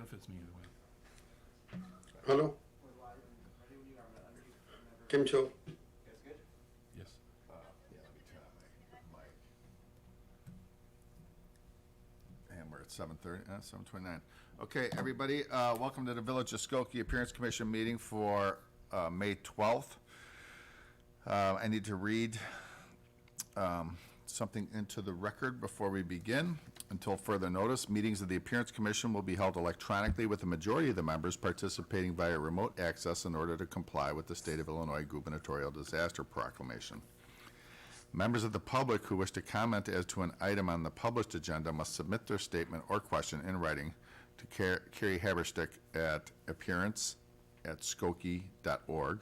benefits me either way. Hello? Kim Cho? Yes. Yeah, let me turn on my mic. And we're at 7:30, 7:29. Okay, everybody, welcome to the Village of Skokie Appearance Commission meeting for May 12th. I need to read something into the record before we begin. Until further notice, meetings of the Appearance Commission will be held electronically with the majority of the members participating via remote access in order to comply with the State of Illinois Gubernatorial Disaster Proclamation. Members of the public who wish to comment as to an item on the published agenda must submit their statement or question in writing to Carrie Haberstick at appearance@skokie.org,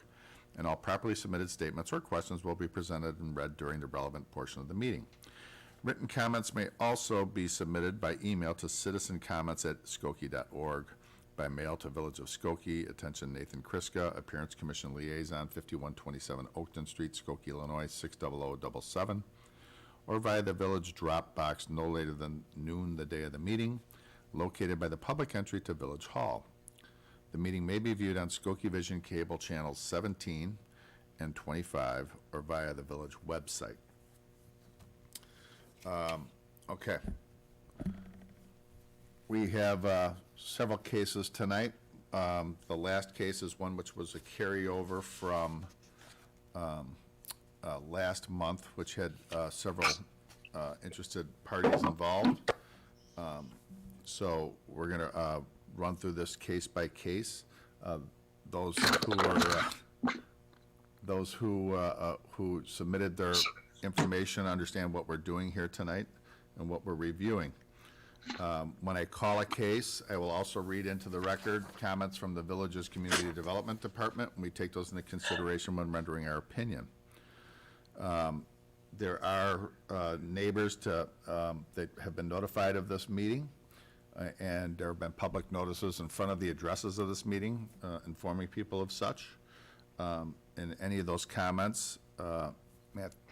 and all properly submitted statements or questions will be presented and read during the relevant portion of the meeting. Written comments may also be submitted by email to citizencomments@skokie.org, by mail to Village of Skokie, attention Nathan Kriska, Appearance Commission Liaison, 5127 Oakton Street, Skokie, Illinois, 60077, or via the Village drop box no later than noon the day of the meeting, located by the public entry to Village Hall. The meeting may be viewed on Skokie Vision Cable Channels 17 and 25, or via the Village website. Okay. We have several cases tonight. The last case is one which was a carryover from last month, which had several interested parties involved. So we're going to run through this case by case. Those who submitted their information understand what we're doing here tonight and what we're reviewing. When I call a case, I will also read into the record comments from the Village's Community Development Department, and we take those into consideration when rendering our opinion. There are neighbors that have been notified of this meeting, and there have been public notices in front of the addresses of this meeting informing people of such. And any of those comments,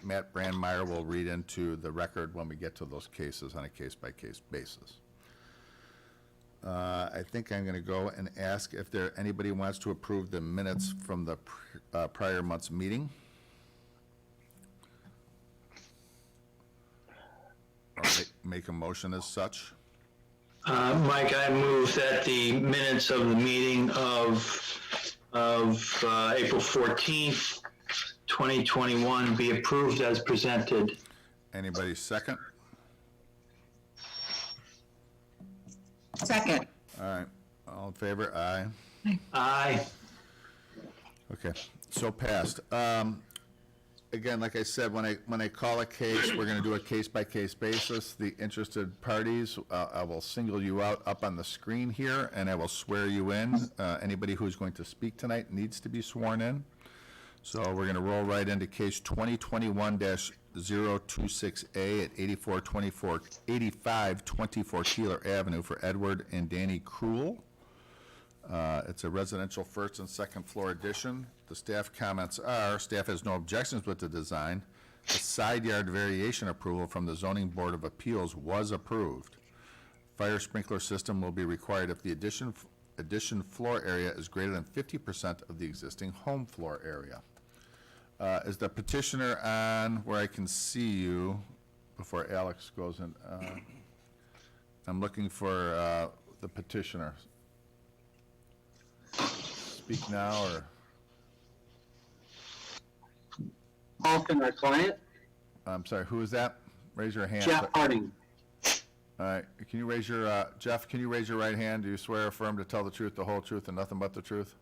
Matt Brandmeier will read into the record when we get to those cases on a case-by-case basis. I think I'm going to go and ask if anybody wants to approve the minutes from the prior month's meeting. Or make a motion as such. Mike, I move that the minutes of the meeting of April 14th, 2021 be approved as presented. Anybody second? Second. All right, all in favor? Aye. Aye. Okay, so passed. Again, like I said, when I call a case, we're going to do a case-by-case basis. The interested parties, I will single you out up on the screen here, and I will swear you in. Anybody who's going to speak tonight needs to be sworn in. So we're going to roll right into case 2021-026A at 8524 Keeler Avenue for Edward and Danny Krull. It's a residential first and second floor addition. The staff comments are, staff has no objections with the design. The side yard variation approval from the Zoning Board of Appeals was approved. Fire sprinkler system will be required if the addition floor area is greater than 50% of the existing home floor area. Is the petitioner on where I can see you before Alex goes in? I'm looking for the petitioner. Speak now, or? Austin, our client. I'm sorry, who is that? Raise your hand. Jeff Harding. All right, can you raise your, Jeff, can you raise your right hand? Do you swear or affirm to tell the truth, the whole truth, and nothing but the truth?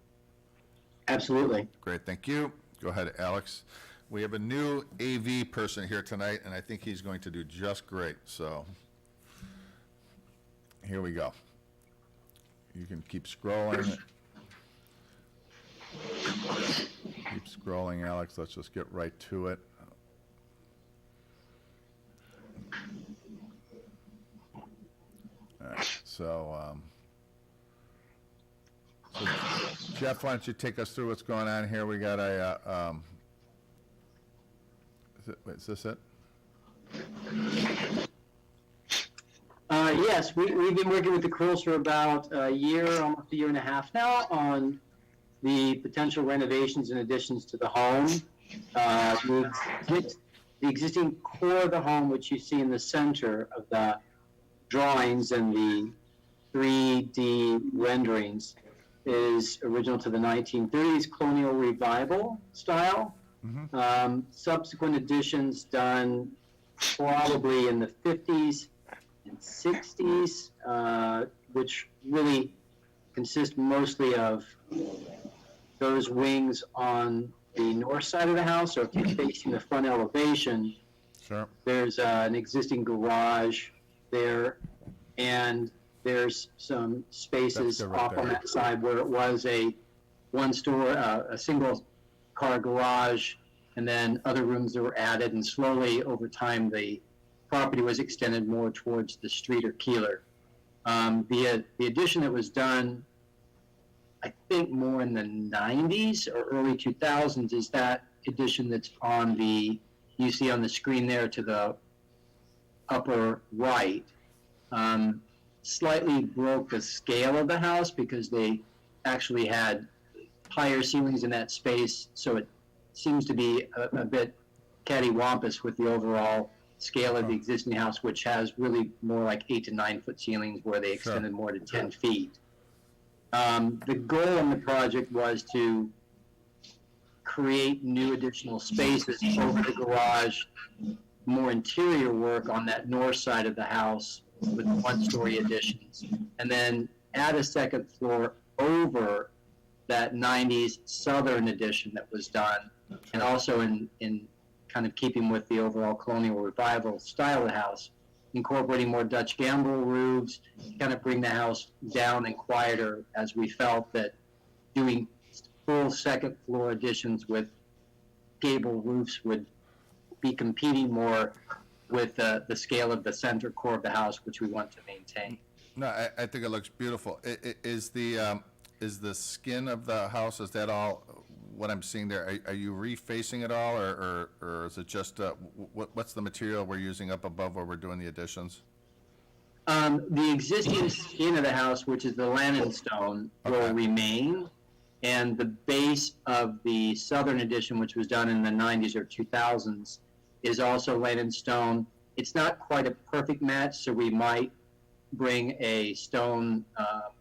Absolutely. Great, thank you. Go ahead, Alex. We have a new AV person here tonight, and I think he's going to do just great, so here we go. You can keep scrolling. Keep scrolling, Alex. Let's just get right to it. All right, so Jeff, why don't you take us through what's going on here? We got a, is this it? Yes, we've been working with the Cruels for about a year, almost a year and a half now, on the potential renovations and additions to the home. The existing core of the home, which you see in the center of the drawings and the 3D renderings, is original to the 1930s colonial revival style. Subsequent additions done probably in the 50s and 60s, which really consist mostly of those wings on the north side of the house. So if you're facing the front elevation, Sure. there's an existing garage there, and there's some spaces That's good right off on there. that side where it was a a single car garage, and then other rooms that were added, and slowly over time the property was extended more towards the street or Keeler. The addition that was done, I think more in the 90s or early 2000s, is that addition that's you see on the screen there to the upper right. Slightly broke the scale of the house because they actually had higher ceilings in that space, so it seems to be a bit cattywampus with the overall scale of the existing house, which has really more like 8 to 9 foot ceilings where they extended more to 10 feet. The goal in the project was to create new additional spaces over the garage, more interior work on that north side of the house with one-story additions, and then add a second floor over that 90s southern addition that was done, and also in kind of keeping with the overall colonial revival style of the house, incorporating more Dutch gambrel roofs, kind of bring the house down and quieter, as we felt that doing full second floor additions with gable roofs would be competing more with the scale of the center core of the house, which we want to maintain. No, I think it looks beautiful. Is the skin of the house, is that all what I'm seeing there? Are you refacing it all, or is it just, what's the material we're using up above where we're doing the additions? The existing skin of the house, which is the Lannon stone, will remain, and the base of the southern addition, which was done in the 90s or 2000s, is also Lannon stone. It's not quite a perfect match, so we might bring a stone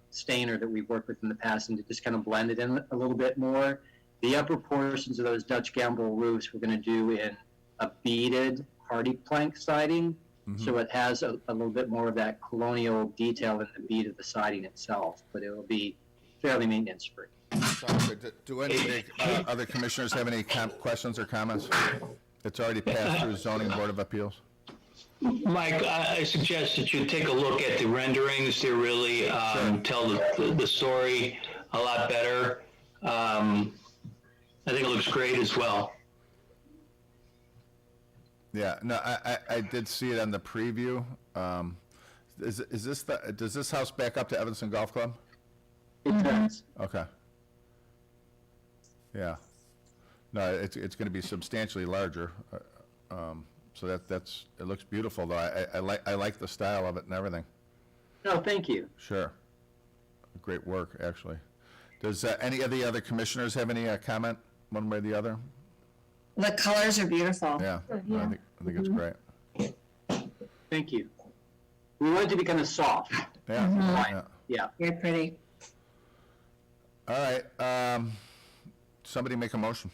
stainer that we've worked with in the past and to just kind of blend it in a little bit more. The upper portions of those Dutch gambrel roofs we're going to do in a beaded hardy plank siding, so it has a little bit more of that colonial detail in the bead of the siding itself, but it will be fairly maintenance-free. Sounds good. Do any other commissioners have any questions or comments? It's already passed through zoning board of appeals. Mike, I suggest that you take a look at the renderings. They really tell the story a lot better. I think it looks great as well. Yeah, no, I did see it on the preview. Does this house back up to Evanston Golf Club? It does. Okay. Yeah. No, it's going to be substantially larger. So it looks beautiful though. I like the style of it and everything. No, thank you. Sure. Great work, actually. Does any of the other commissioners have any comment one way or the other? The colors are beautiful. Yeah, I think it's great. Thank you. We want it to be kind of soft. Yeah. Yeah. Very pretty. All right. Somebody make a motion.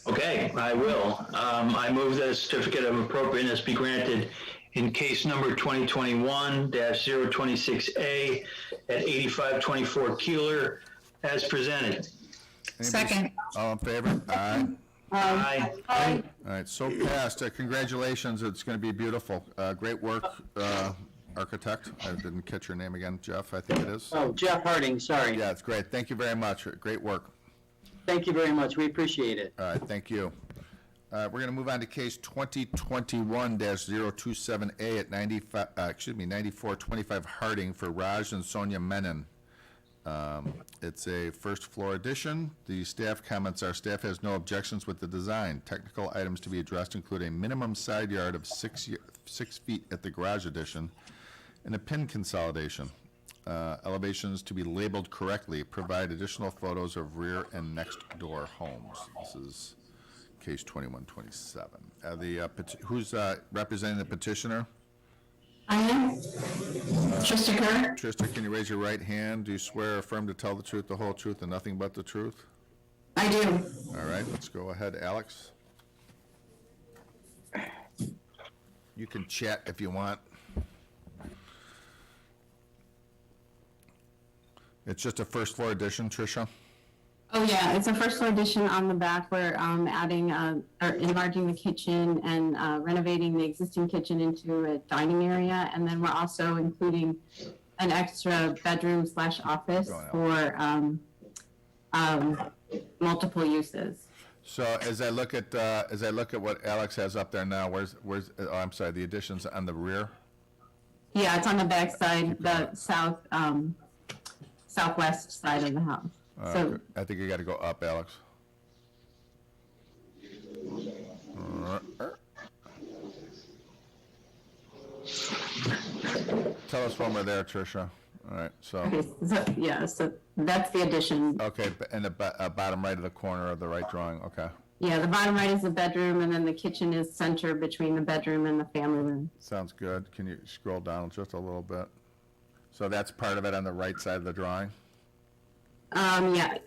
Okay, I will. I move that a certificate of appropriateness be granted in case number 2021-026A at 8524 Keeler as presented. Second. All in favor? Aye. Aye. Aye. All right, so passed. Congratulations. It's going to be beautiful. Great work, architect. I didn't catch your name again. Jeff, I think it is. Oh, Jeff Harding, sorry. Yeah, it's great. Thank you very much. Great work. Thank you very much. We appreciate it. All right, thank you. We're going to move on to case 2021-027A at 9425 Harding for Raj and Sonia Menon. It's a first floor addition. The staff comments are, staff has no objections with the design. Technical items to be addressed include a minimum side yard of 6 feet at the garage addition and a pin consolidation. Elevations to be labeled correctly. Provide additional photos of rear and next door homes. This is case 2127. Who's representing the petitioner? I am. Trista Kerr? Trista, can you raise your right hand? Do you swear or affirm to tell the truth, the whole truth, and nothing but the truth? I do. All right, let's go ahead, Alex. You can chat if you want. It's just a first floor addition, Tricia? Oh, yeah, it's a first floor addition on the back. We're adding, or enlarging the kitchen and renovating the existing kitchen into a dining area. And then we're also including an extra bedroom / office for multiple uses. So as I look at what Alex has up there now, where's I'm sorry, the addition's on the rear? Yeah, it's on the back side, the southwest side of the house. So I think you got to go up, Alex. Tell us when we're there, Tricia. All right, so. okay, so that's the addition. Okay, in the bottom right of the corner of the right drawing, okay. Yeah, the bottom right is the bedroom, and then the kitchen is centered between the bedroom and the family room. Sounds good. Can you scroll down just a little bit? So that's part of it on the right side of the drawing? Yeah.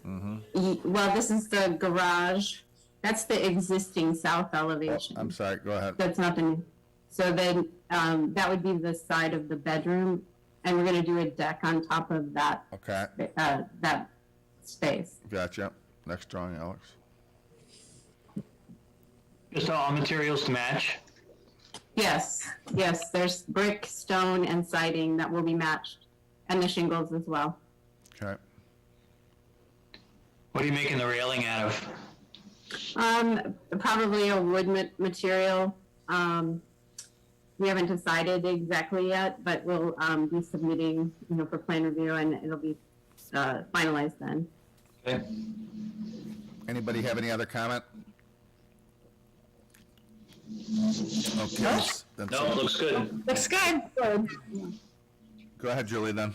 Well, this is the garage. That's the existing south elevation. I'm sorry, go ahead. That's not the new. So then, that would be the side of the bedroom, and we're gonna do a deck on top of that, Okay, that space. gotcha. Next drawing, Alex. Just all materials to match? Yes, there's brick, stone, and siding that will be matched, and the shingles as well. Okay. What are you making the railing out of? Probably a wood material. We haven't decided exactly yet, but we'll be submitting, for plan review, and it'll be finalized then. Okay. Anybody have any other comment? Okay. then- No, it looks good. Looks good. Go ahead, Julie, then.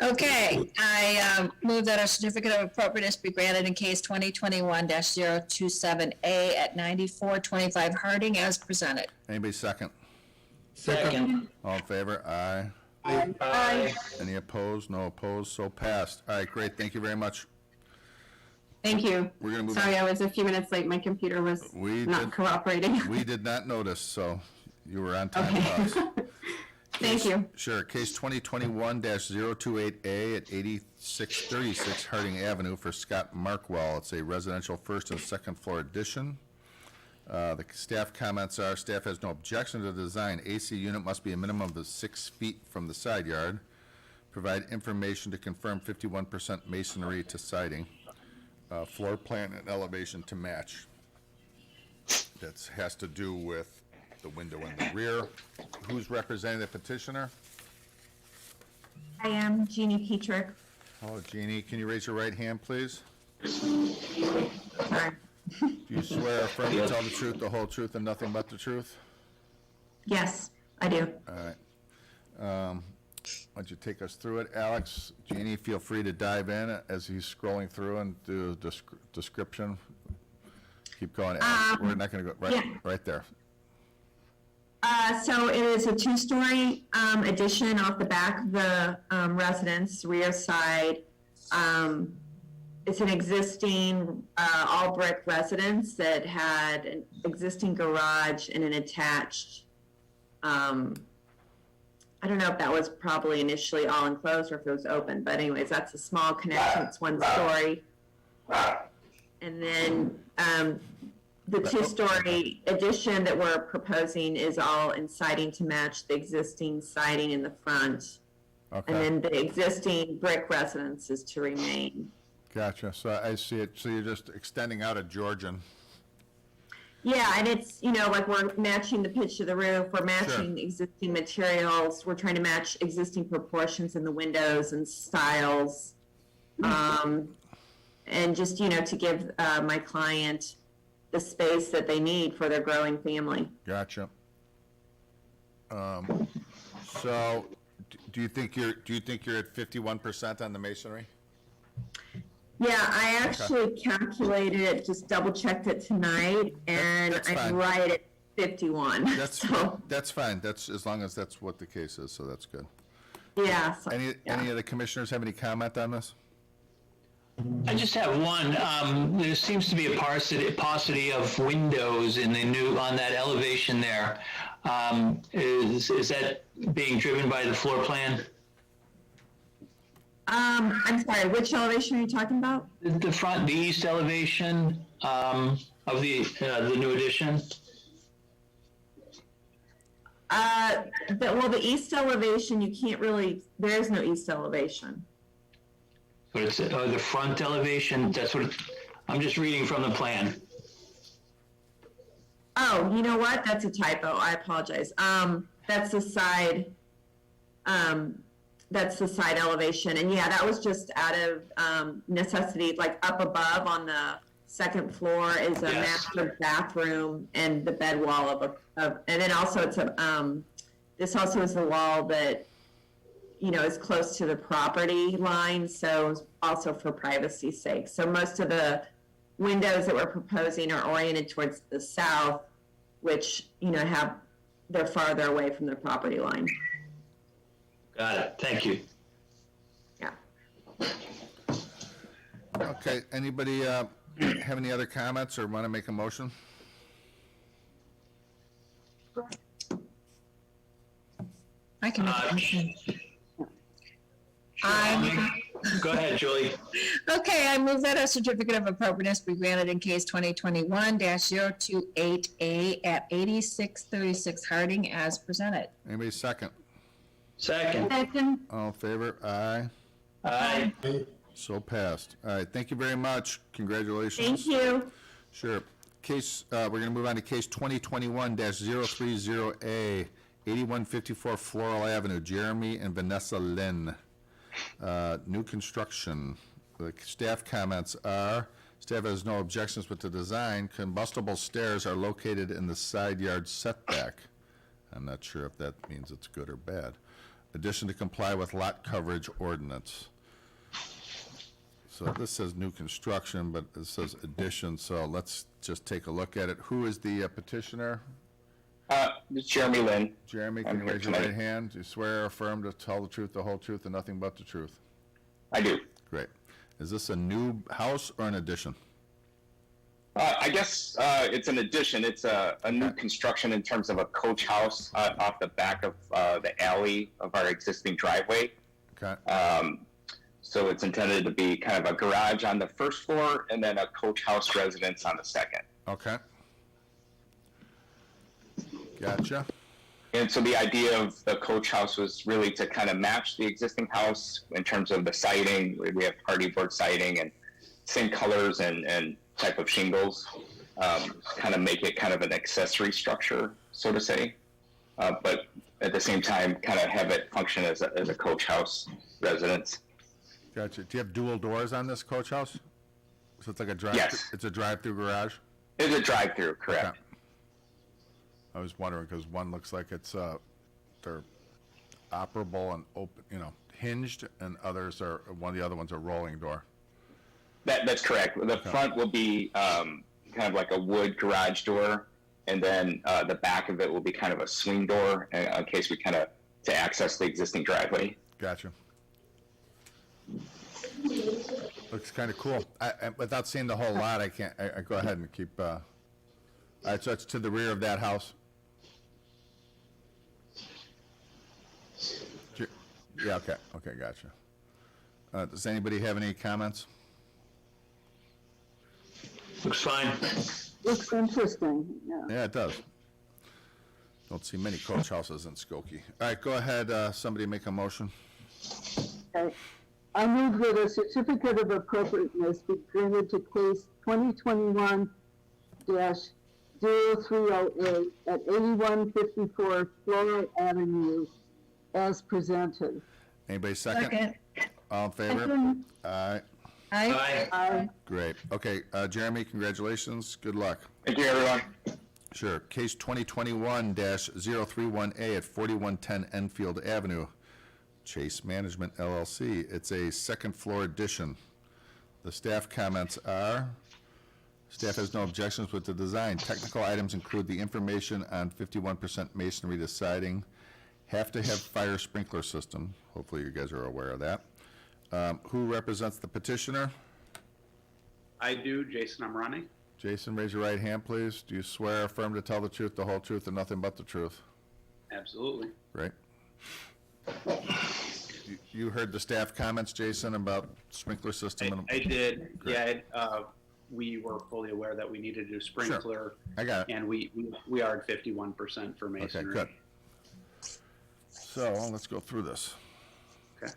Okay, I move that a certificate of appropriateness be granted in case 2021-027A at 9425 Harding as presented. Anybody second? Second. All in favor? Aye. Aye. Any opposed? No opposed, so passed. All right, great, thank you very much. Thank you. We're gonna move Sorry, I was a few minutes late. My computer was not cooperating. We did not notice, so you were on time with us. Okay. Thank you. Sure, case 2021-028A at 8636 Harding Avenue for Scott Markwell. It's a residential first and second floor addition. The staff comments are, staff has no objection to the design. AC unit must be a minimum of 6 feet from the side yard. Provide information to confirm 51% masonry to siding. Floor plan and elevation to match. That has to do with the window in the rear. Who's representing the petitioner? I am Jeannie Petrick. Hello, Jeannie. Can you raise your right hand, please? Sorry. Do you swear or affirm to tell the truth, the whole truth, and nothing but the truth? Yes, I do. All right. Why don't you take us through it, Alex? Jeannie, feel free to dive in as he's scrolling through and do a description. Keep going, Alex. We're not going to go right there. So it is a two-story addition off the back of the residence, rear side. It's an existing all brick residence that had an existing garage and an attached. I don't know if that was probably initially all enclosed or if it was open, but anyways, that's a small connection. It's one story. And then the two-story addition that we're proposing is all in siding to match the existing siding in the front. Okay. And then the existing brick residence is to remain. Gotcha. So I see it. So you're just extending out a Georgian. Yeah, and it's, like we're matching the pitch of the roof, we're matching existing materials, we're trying to match existing proportions in the windows and styles. And just, to give my client the space that they need for their growing family. Gotcha. So, do you think you're at 51% on the masonry? Yeah, I actually calculated it, just double checked it tonight, and That's I'm fine. right at 51. So, That's fine. That's as long as that's what the case is. So that's good. yeah. So, Any of the commissioners have any comment on this? I just have one. There seems to be a paucity of windows in the on that elevation there. Is that being driven by the floor plan? I'm sorry, which elevation are you talking about? The east elevation of the new addition. The east elevation, you can't really, there is no east elevation. But it's the front elevation. That's what I'm just reading from the plan. Oh, you know what? That's a typo. I apologize. That's the side. That's the side elevation, and yeah, that was just out of necessity. Like up above on the second floor is a master bathroom and the bed wall and then also it's this also is the wall that is close to the property line, so also for privacy's sake. So most of the windows that we're proposing are oriented towards the south, which, they're farther away from the property line. Got it. Thank you. Yeah. Okay. Anybody have any other comments or want to make a motion? I can make a motion. Go ahead, Julie. Okay, I move that a certificate of appropriateness be granted in case 2021-028A at 8636 Harding as presented. Anybody second? Second. Second. All in favor? Aye. Aye. So passed. All right. Thank you very much. Congratulations. Thank you. Sure. Case, we're going to move on to case 2021-030A, 8154 Floral Avenue, Jeremy and Vanessa Lynn. New construction. The staff comments are, staff has no objections with the design. Combustible stairs are located in the side yard setback. I'm not sure if that means it's good or bad. Addition to comply with lot coverage ordinance. So this says new construction, but it says addition, so let's just take a look at it. Who is the petitioner? It's Jeremy Lynn. Jeremy, I'm can you here raise your tonight. right hand? Do you swear or affirm to tell the truth, the whole truth, and nothing but the truth? I do. Great. Is this a new house or an addition? I guess it's an addition. It's a new construction in terms of a coach house off the back of the alley of our existing driveway. Okay. So it's intended to be kind of a garage on the first floor and then a coach house residence on the second. Okay. Gotcha. And so the idea of the coach house was really to kind of match the existing house in terms of the siding. We have party board siding and same colors and type of shingles, kind of make it kind of an accessory structure, so to say. But at the same time, kind of have it function as a coach house residence. Gotcha. Do you have dual doors on this coach house? So it's like a drive. Yes. It's a drive-through garage? It's a drive-through, correct? Okay. I was wondering because one looks like it's they're operable and open, hinged, and one of the other ones a rolling door. That's correct. The front will be kind of like a wood garage door, and then the back of it will be kind of a swing door in case we to access the existing driveway. Gotcha. Looks kind of cool. Without seeing the whole lot, I can't. I go ahead and keep. All right, so it's to the rear of that house. Yeah. Okay. Okay. Gotcha. Does anybody have any comments? Looks fine. Looks interesting, yeah. Yeah, it does. Don't see many coach houses in Skokie. All right, go ahead. Somebody make a motion. Okay. I move that a certificate of appropriateness be granted to case 2021-030A at 8154 Floral Avenue as presented. Anybody second? Second. All in favor? Second. Aye. Aye. Aye. Great. Okay, Jeremy, congratulations. Good luck. Thank you, everyone. Sure. Case 2021-031A at 4110 Enfield Avenue, Chase Management LLC. It's a second floor addition. The staff comments are, staff has no objections with the design. Technical items include the information on 51% masonry to siding, have to have fire sprinkler system. Hopefully you guys are aware of that. Who represents the petitioner? I do, Jason Amrani. Jason, raise your right hand, please. Do you swear or affirm to tell the truth, the whole truth, and nothing but the truth? Absolutely. Right? You heard the staff comments, Jason, about sprinkler system? and I did, Great. yeah, we were fully aware that we needed to do sprinkler. I got it. And we are at 51% for Okay, masonry. good. So, let's go through this. Okay.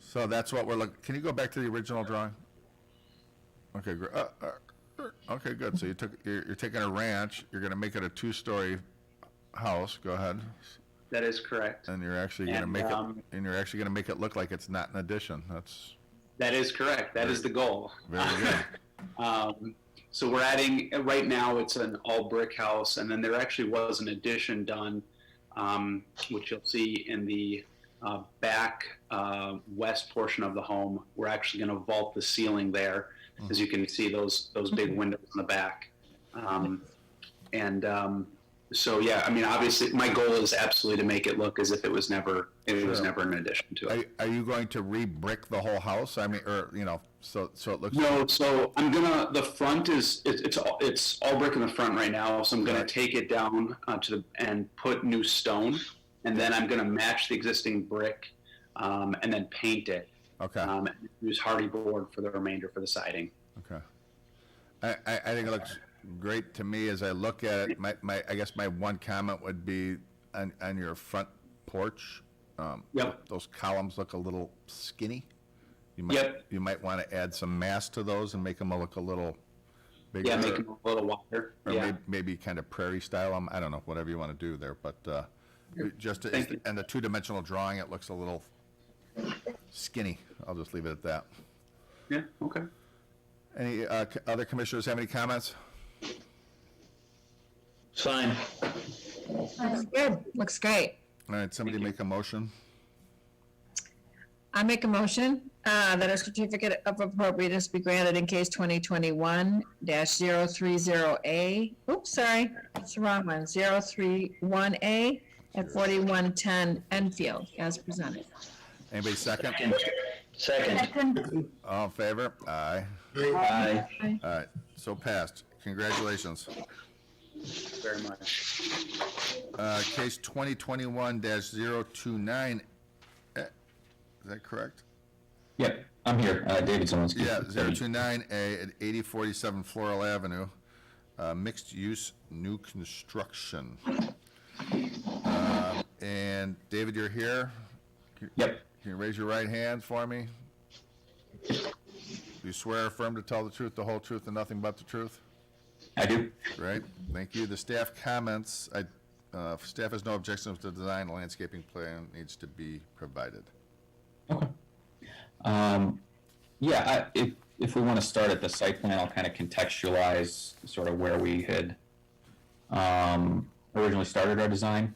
So that's what we're looking, can you go back to the original drawing? Okay, great. Okay, good. So you're taking a ranch, you're gonna make it a two-story house, go ahead. That is correct. And you're actually gonna And, make it, and you're actually gonna make it look like it's not an addition. That's That is correct. That is the goal. very good. So we're adding, right now it's an all brick house, and then there actually was an addition done, which you'll see in the back west portion of the home. We're actually going to vault the ceiling there, as you can see those big windows in the back. So yeah, I mean, obviously, my goal is absolutely to make it look as if it was never an addition to it. Are you going to re-brick the whole house? I mean, or, so it looks. No, so I'm gonna. The front is it's all brick in the front right now. So I'm gonna take it down and put new stone, and then I'm gonna match the existing brick, and then paint it. Okay. And use hardy board for the remainder for the siding. Okay. I think it looks great to me as I look at it. I guess my one comment would be on your front porch. Yep. Those columns look a little skinny. Yep. You might want to add some mass to those and make them look a little bigger. Yeah, make it a little wider. Or Yeah. maybe kind of prairie style them. I don't know, whatever you want to do there, but Thank you. and the two-dimensional drawing, it looks a little skinny. I'll just leave it at that. Yeah. Okay. Any other commissioners have any comments? Fine. Looks good. Looks great. All right, somebody make a motion. I make a motion that a certificate of appropriateness be granted in case 2021-030A. Oops, sorry, that's the wrong one. 031A at 4110 Enfield, as presented. Anybody second? Second. All in favor? Aye. Aye. All right, so passed. Congratulations. Very much. Case 2021-029, is that correct? Yep, I'm here. David Zelinski. Yeah, 029A at 8047 Floral Avenue, mixed-use new construction. And David, you're here? Yep. Can you raise your right hand for me? Do you swear or affirm to tell the truth, the whole truth, and nothing but the truth? I do. Great, thank you. The staff comments, staff has no objections to the design, the landscaping plan needs to be provided. Okay. If we want to start at the site plan, I'll kind of contextualize sort of where we had originally started our design.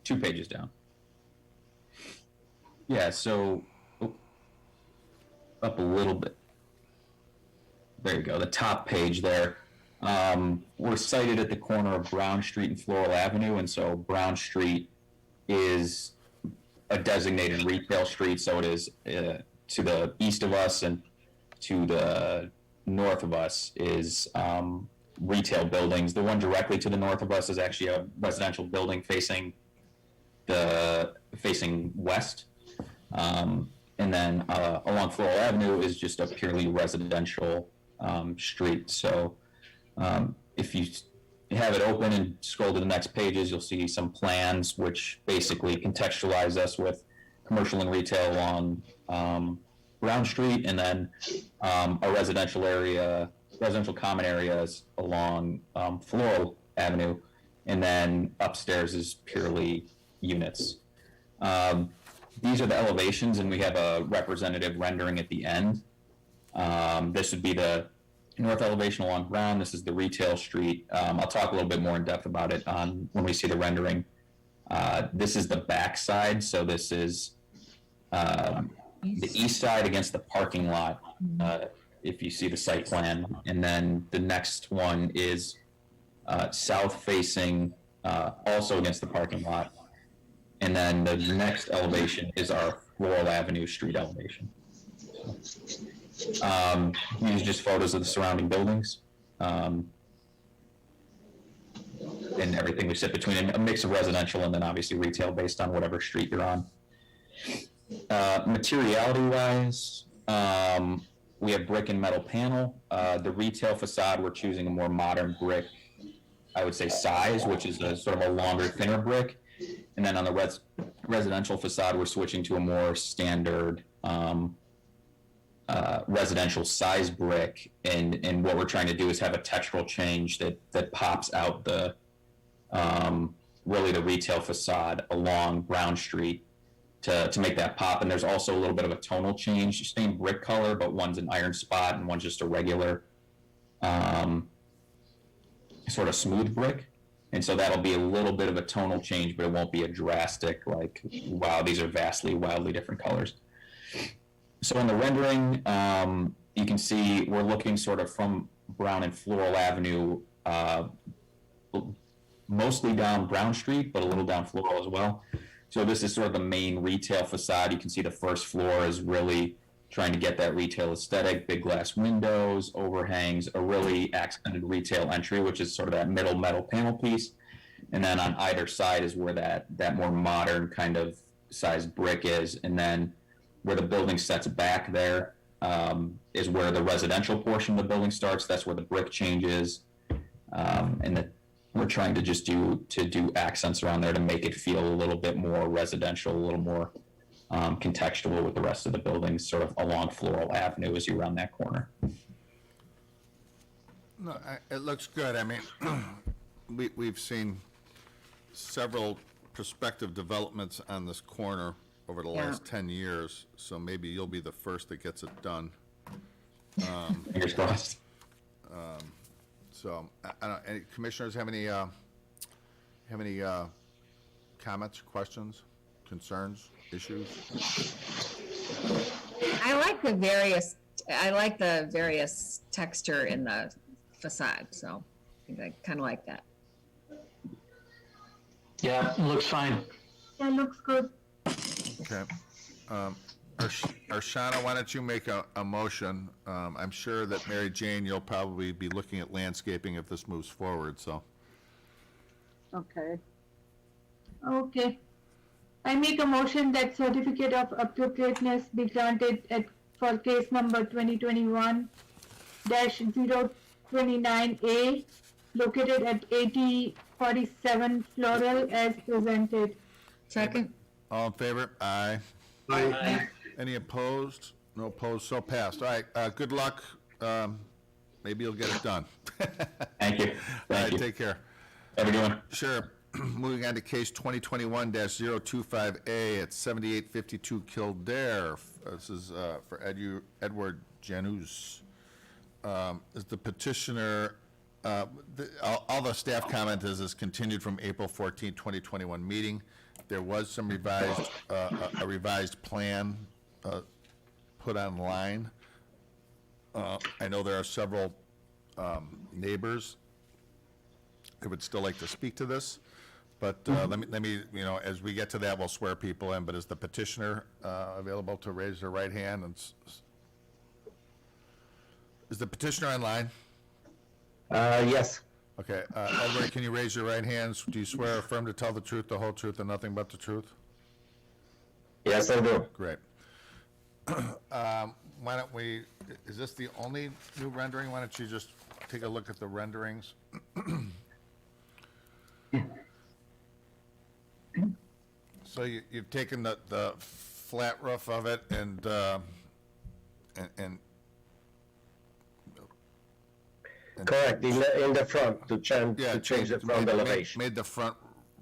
2 pages down. Yeah, so up a little bit. There you go, the top page there. We're sited at the corner of Brown Street and Floral Avenue, and so Brown Street is a designated retail street, so it is to the east of us, and to the north of us is retail buildings. The one directly to the north of us is actually a residential building facing west. And then along Floral Avenue is just a purely residential street. So if you have it open and scroll to the next pages, you'll see some plans which basically contextualize us with commercial and retail along Brown Street, and then a residential common areas along Floral Avenue, and then upstairs is purely units. These are the elevations, and we have a representative rendering at the end. This would be the north elevation along ground. This is the retail street. I'll talk a little bit more in depth about it when we see the rendering. This is the back side, so this is the east side against the parking lot, if you see the site plan. And then the next one is south facing, also against the parking lot. And then the next elevation is our Floral Avenue street elevation. These are just photos of the surrounding buildings. And everything we sit between, a mix of residential and then obviously retail based on whatever street you're on. Materiality-wise, we have brick and metal panel. The retail facade, we're choosing a more modern brick, I would say size, which is a sort of a longer, thinner brick. And then on the residential facade, we're switching to a more standard residential size brick. And what we're trying to do is have a textural change that pops out the really the retail facade along Brown Street to make that pop. And there's also a little bit of a tonal change, same brick color, but one's an iron spot and one's just a regular sort of smooth brick. And so that'll be a little bit of a tonal change, but it won't be a drastic, like, wow, these are vastly, wildly different colors. So in the rendering, you can see we're looking sort of from Brown and Floral Avenue, mostly down Brown Street, but a little down Floral as well. So this is sort of the main retail facade. You can see the first floor is really trying to get that retail aesthetic, big glass windows, overhangs, a really accented retail entry, which is sort of that middle metal panel piece. And then on either side is where that more modern kind of sized brick is. And then where the building sets back there is where the residential portion of the building starts. That's where the brick changes. And we're trying to just do accents around there to make it feel a little bit more residential, a little more contextual with the rest of the buildings, sort of along Floral Avenue as you round that corner. No, it looks good. I mean, we've seen several prospective developments on this corner over the last 10 years, so maybe you'll be the first that gets it done. Fingers crossed. So, I don't, any commissioners have any comments, questions, concerns, issues? I like the various texture in the facade, so I think I kind of like that. Yeah, it looks fine. Yeah, looks good. Okay. Arshana, why don't you make a motion? I'm sure that Mary Jane, you'll probably be looking at landscaping if this moves forward, so. Okay. Okay. I make a motion that certificate of appropriateness be granted for case number 2021-029A, located at 8047 Floral as presented. Second? All in favor? Aye. Aye. Any opposed? No opposed, so passed. All right, good luck. Maybe you'll get it done. Thank you. All Thank right, you. take care. How we doing? Sure. Moving on to case 2021-025A at 7852 Kildare. This is for Edward Janus. Is the petitioner, all the staff comment is continued from April 14, 2021 meeting. There was some revised, a revised plan put online. I know there are several neighbors who would still like to speak to this, but let me, as we get to that, we'll swear people in, but is the petitioner available to raise their right hand? And is the petitioner online? Yes. Okay, Edward, can you raise your right hands? Do you swear or affirm to tell the truth, the whole truth, and nothing but the truth? Yes, I do. Great. Why don't we, is this the only new rendering? Why don't you just take a look at the renderings? So you've taken the flat roof of it and Correct, in the front, to change the front elevation. Made the front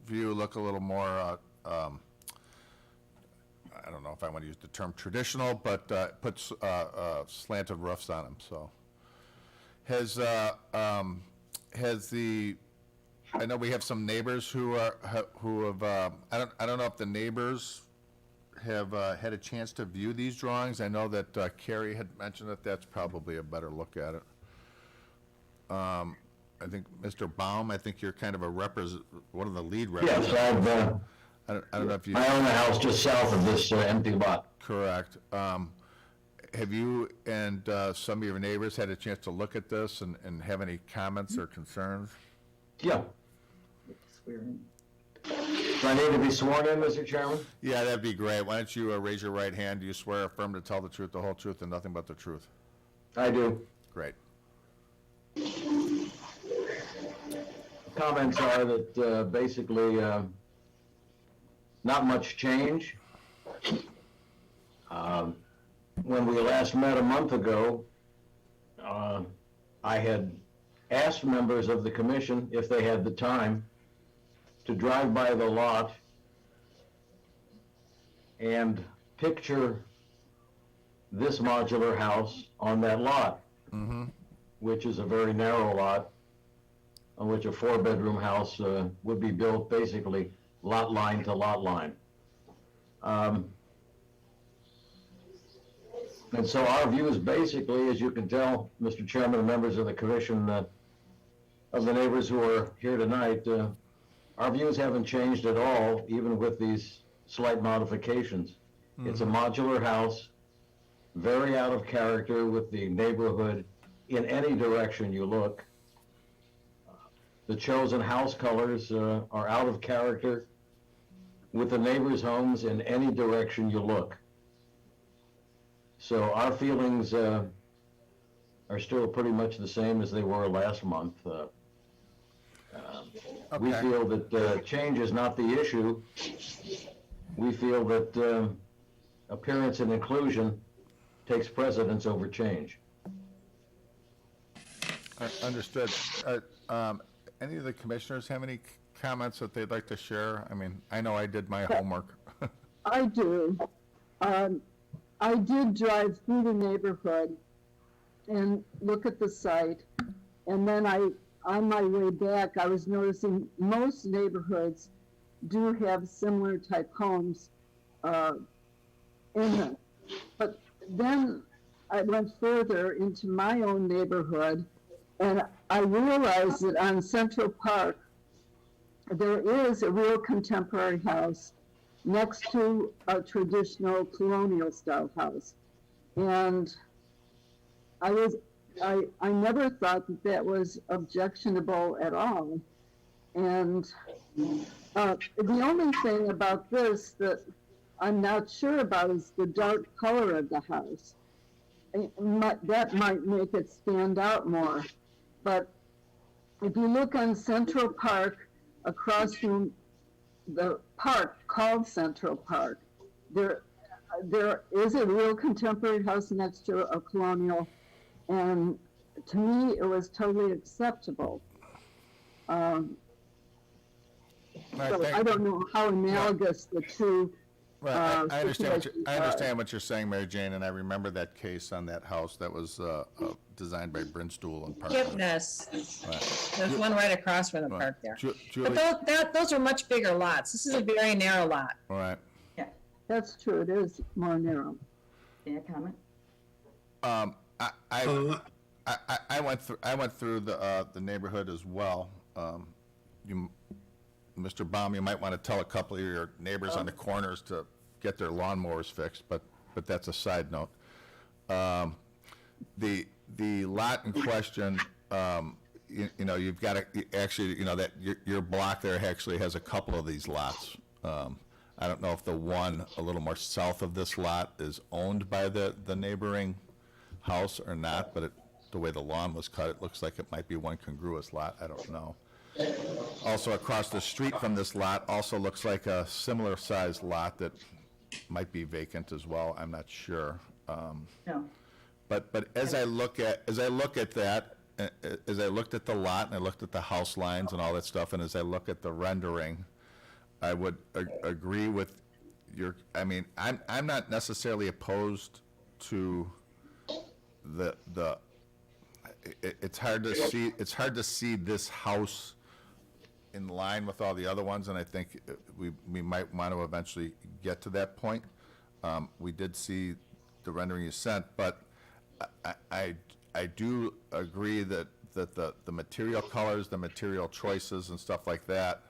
view look a little more I don't know if I want to use the term traditional, but puts slanted roofs on them, so. Has the, I know we have some neighbors who have, I don't know if the neighbors have had a chance to view these drawings. I know that Carrie had mentioned that that's probably a better look at it. I think, Mr. Baum, I think you're kind of a one of the lead Yes, representatives. I've, I don't know if you. I own a house just south of this empty lot. Correct. Have you and some of your neighbors had a chance to look at this and have any comments or concerns? Yeah. Do I need to be sworn in, Mr. Chairman? Yeah, that'd be great. Why don't you raise your right hand? Do you swear or affirm to tell the truth, the whole truth, and nothing but the truth? I do. Great. Comments are that basically not much change. When we last met a month ago, I had asked members of the commission if they had the time to drive by the lot and picture this modular house on that lot, which is a very narrow lot, on which a 4-bedroom house would be built basically lot line to lot line. And so our view is basically, as you can tell, Mr. Chairman and members of the commission, of the neighbors who are here tonight, our views haven't changed at all, even with these slight modifications. It's a modular house, very out of character with the neighborhood in any direction you look. The chosen house colors are out of character with the neighbors' homes in any direction you look. So our feelings are still pretty much the same as they were last month. We Okay. feel that change is not the issue. We feel that appearance and inclusion takes precedence over change. Understood. Any of the commissioners have any comments that they'd like to share? I mean, I know I did my homework. I do. I did drive through the neighborhood and look at the site, and then on my way back, I was noticing most neighborhoods do have similar type homes in them. But then I went further into my own neighborhood, and I realized that on Central Park, there is a real contemporary house next to a traditional colonial style house. And I never thought that that was objectionable at all. And the only thing about this that I'm not sure about is the dark color of the house. That might make it stand out more. But if you look on Central Park, across from the park called Central Park, there is a real contemporary house next to a colonial, and to me it was totally acceptable. So I don't know how analogous the two Right, I understand situations I understand what you're saying, Mary Jane, and I remember that case on that house that was designed by Brinstool and Partners. Forgiveness. Right. There's one right across from the Right. park there. Julie, But those are much bigger lots. This is a very narrow lot. all right. That's true, it is more narrow. May I comment? I went through the neighborhood as well. Mr. Baum, you might want to tell a couple of your neighbors on the corners to get their lawnmowers fixed, but that's a side note. The lot in question, you know, you've got to actually, you know, that your block there actually has a couple of these lots. I don't know if the one a little more south of this lot is owned by the neighboring house or not, but the way the lawn was cut, it looks like it might be one congruous lot. I don't know. Also across the street from this lot also looks like a similar sized lot that might be vacant as well. I'm not sure. No. But as I look at that, as I looked at the lot and I looked at the house lines and all that stuff, and as I look at the rendering, I would agree with your, I mean, I'm not necessarily opposed to it's hard to see this house in line with all the other ones, and I think we might want to eventually get to that point. We did see the rendering you sent, but I do agree that the material colors, the material choices and stuff like that,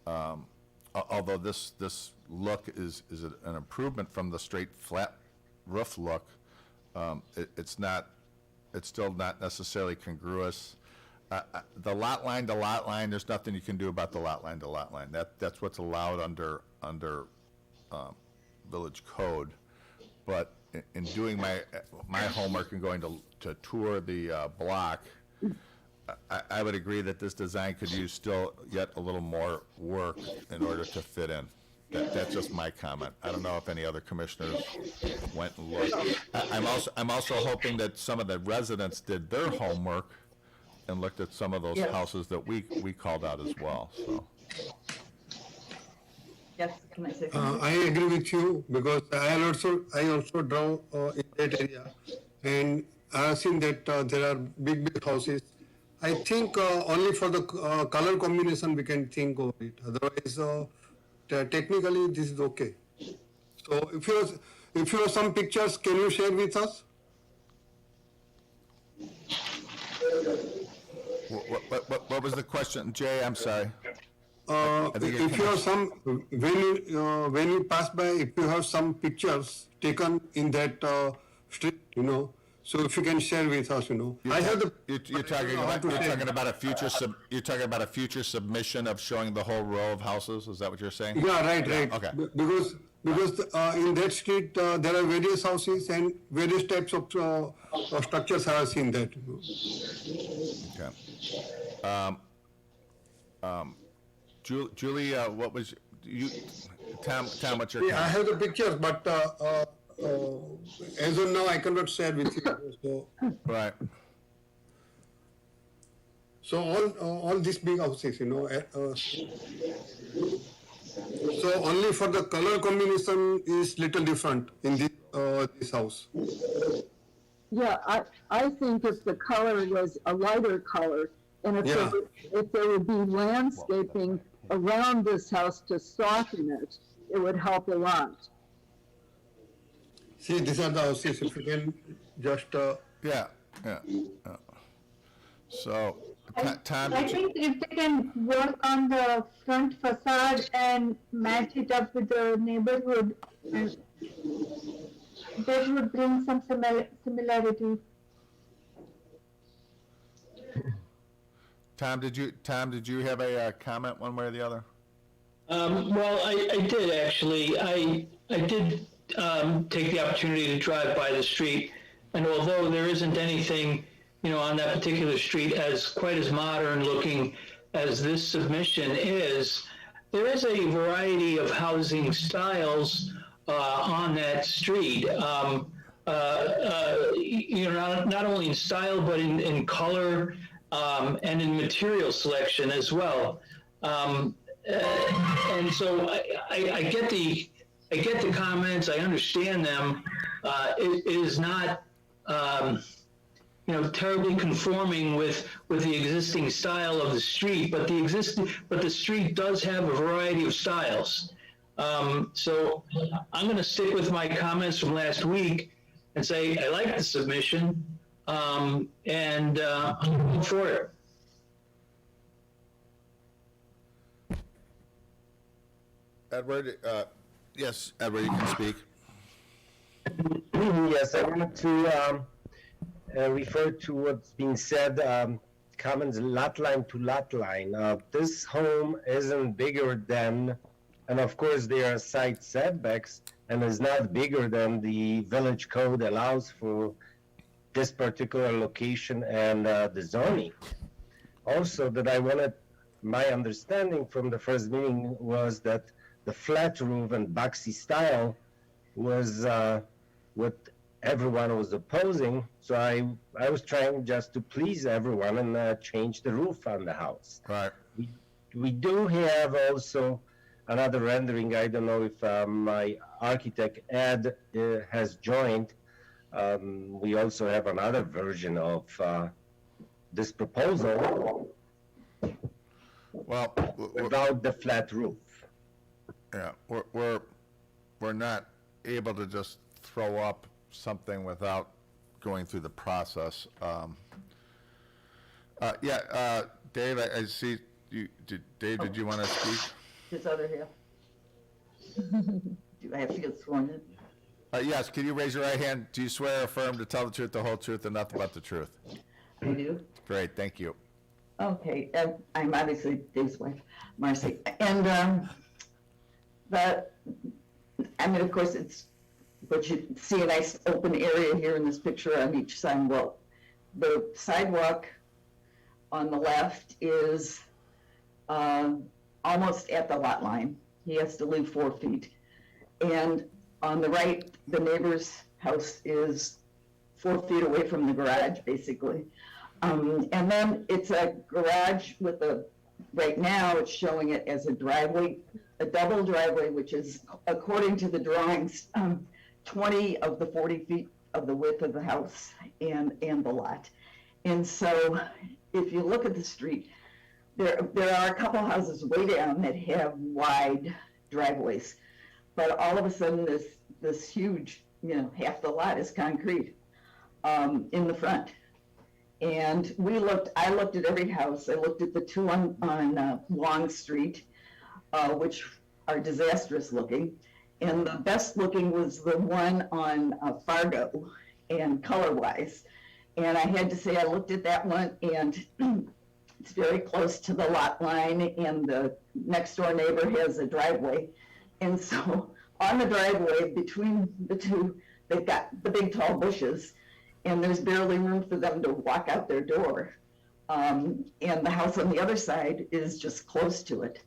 although this look is an improvement from the straight flat roof look, it's still not necessarily congruous. The lot line to lot line, there's nothing you can do about the lot line to lot line. That's what's allowed under village code. But in doing my homework and going to tour the block, I would agree that this design could use still yet a little more work in order to fit in. That's just my comment. I don't know if any other commissioners went and looked. I'm also hoping that some of the residents did their homework and looked at some of those houses that we called out as well, so. Yes, can I say something? I agree with you because I also draw in that area, and I have seen that there are big houses. I think only for the color combination we can think of it. Otherwise, technically this is okay. So if you have some pictures, can you share with us? What was the question, Jay? I'm sorry. If you have some, when you pass by, if you have some pictures taken in that street, so if you can share with us, I have the. You're talking about a future submission of showing the whole row of houses. Is that what you're saying? Yeah, right. Okay. Because in that street there are various houses and various types of structures. I have seen that. Okay. Julie, what was you? Tom, what's your? Yeah, I have the pictures, but as of now, I cannot share with you. So. Right. So all these big houses, so only for the color combination is little different in this house. Yeah, I think if the color was a lighter color, and if there would be landscaping around this house to soften it, it would help a lot. See, these are the houses. If you can just. Yeah. So, Tom. I think if they can work on the front facade and match it up with the neighborhood, that would bring some similarity. Tom, did you have a comment one way or the other? Well, I did actually. I did take the opportunity to drive by the street, and although there isn't anything, on that particular street quite as modern looking as this submission is, there is a variety of housing styles on that street. Not only in style but in color and in material selection as well. And so I get the comments. I understand them. It is not, terribly conforming with the existing style of the street, but the street does have a variety of styles. So I'm going to stick with my comments from last week and say I like the submission, and I'm going for it. Edward, yes, Edward, you can speak. Yes, I wanted to refer to what's being said, comments lot line to lot line. This home isn't bigger than, and of course there are side setbacks, and is not bigger than the village code allows for this particular location and the zoning. Also, my understanding from the first meeting was that the flat roof and boxy style was what everyone was opposing. So I was trying just to please everyone and change the roof on the house. Right. We do have also another rendering. I don't know if my architect Ed has joined. We also have another version of this proposal Well, without the flat roof. yeah, we're not able to just throw up something without going through the process. Dave, I see you, Dave, did you want to speak? This other here. Do I have to get sworn in? Yes, can you raise your right hand? Do you swear or affirm to tell the truth, the whole truth, and nothing but the truth? I do. Great, thank you. Okay, I'm obviously Dave's wife, Marcy. And, of course, it's what you see, a nice open area here in this picture on each side. Well, the sidewalk on the left is almost at the lot line. He has to leave 4 feet. And on the right, the neighbor's house is 4 feet away from the garage, basically. And then it's a garage with right now it's showing it as a driveway, a double driveway, which is, according to the drawings, 20 of the 40 feet of the width of the house and the lot. And so if you look at the street, there are a couple houses way down that have wide driveways, but all of a sudden this huge, half the lot is concrete in the front. And I looked at every house. I looked at the two on Long Street, which are disastrous looking. And the best looking was the one on Fargo, and color-wise. And I had to say, I looked at that one, and it's very close to the lot line, and the next door neighbor has a driveway. And so on the driveway between the two, they've got the big tall bushes, and there's barely room for them to walk out their door. And the house on the other side is just close to it.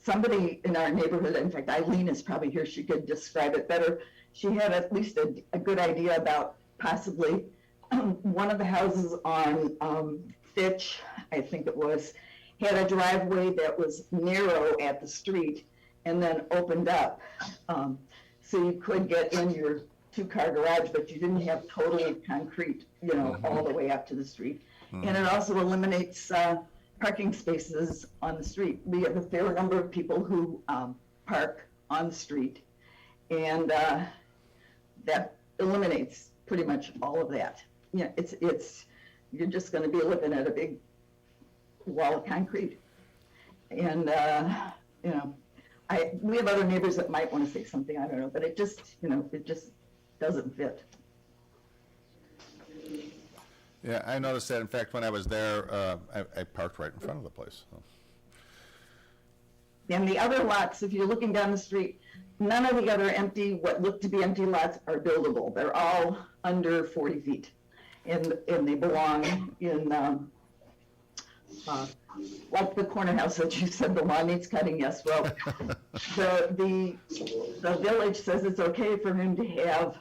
Somebody in our neighborhood, in fact, Eileen is probably here, she could describe it better. She had at least a good idea about possibly one of the houses on Fitch, I think it was, had a driveway that was narrow at the street and then opened up. So you could get in your 2-car garage, but you didn't have totally concrete, all the way up to the street. And it also eliminates parking spaces on the street. We have a fair number of people who park on the street, and that eliminates pretty much all of that. You're just going to be looking at a big wall of concrete. And we have other neighbors that might want to say something, I don't know, but it just doesn't fit. Yeah, I noticed that. In fact, when I was there, I parked right in front of the place. So. And the other lots, if you're looking down the street, none of the other what look to be empty lots are buildable. They're all under 40 feet. And they belong in, like the corner house that you said the lawn needs cutting, yes, well, the village says it's okay for him to have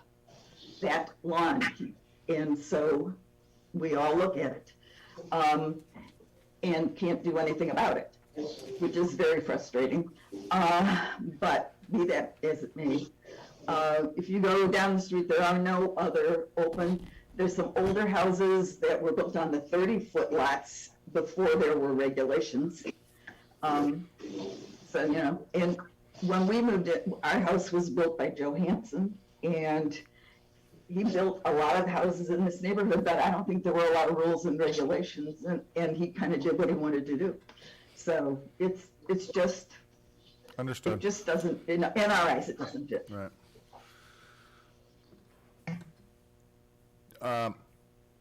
that lawn. And so we all look at it and can't do anything about it, which is very frustrating. But be that as it may, if you go down the street, there are no other open. There's some older houses that were built on the 30-foot lots before there were regulations. And when we moved in, our house was built by Joe Hansen, and he built a lot of houses in this neighborhood, but I don't think there were a lot of rules and regulations, and he kind of did what he wanted to do. So it's just, understood. It just doesn't, in our eyes, it doesn't fit. Right.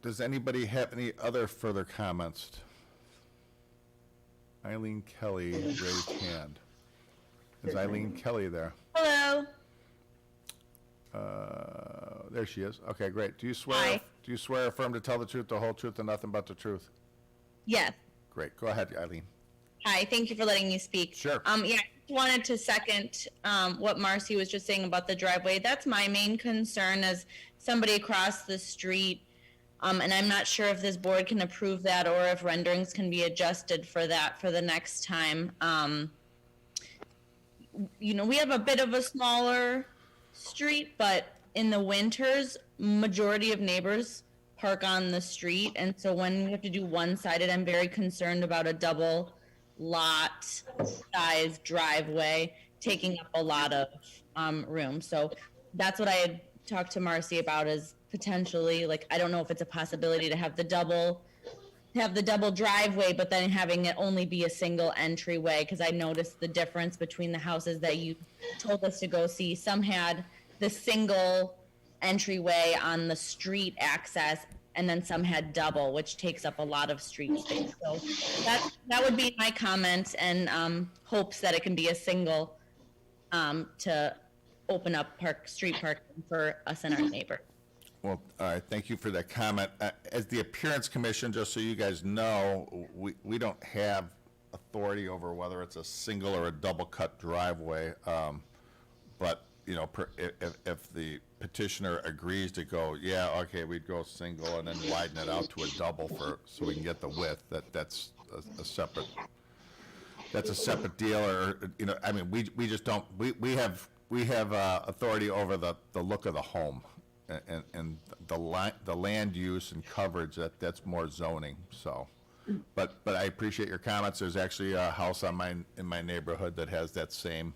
Does anybody have any other further comments? Eileen Kelly raised hand. Is Eileen Kelly there? Hello. There she is. Okay, great. Do you swear? Hi. Do you swear or affirm to tell the truth, the whole truth, and nothing but the truth? Yes. Great. Go ahead, Eileen. Hi. Thank you for letting me speak. Sure. I just wanted to second what Marcy was just saying about the driveway. That's my main concern as somebody across the street. And I'm not sure if this board can approve that or if renderings can be adjusted for that for the next time. we have a bit of a smaller street, but in the winters, majority of neighbors park on the street. And so when we have to do one-sided, I'm very concerned about a double lot size driveway taking up a lot of room. So that's what I had talked to Marcy about, is potentially, like, I don't know if it's a possibility to have the double driveway, but then having it only be a single entryway, because I noticed the difference between the houses that you told us to go see. Some had the single entryway on the street access, and then some had double, which takes up a lot of street space. So that would be my comment, and hopes that it can be a single to open up street parking for us and our neighbor. Well, all right, thank you for that comment. As the Appearance Commission, just so you guys know, we don't have authority over whether it's a single or a double-cut driveway. But, if the petitioner agrees to go, yeah, okay, we'd go single and then widen it out to a double so we can get the width, that's a separate deal, or, I mean, we just don't, we have authority over the look of the home. And the land use and coverage, that's more zoning, so. But I appreciate your comments. There's actually a house in my neighborhood that has that same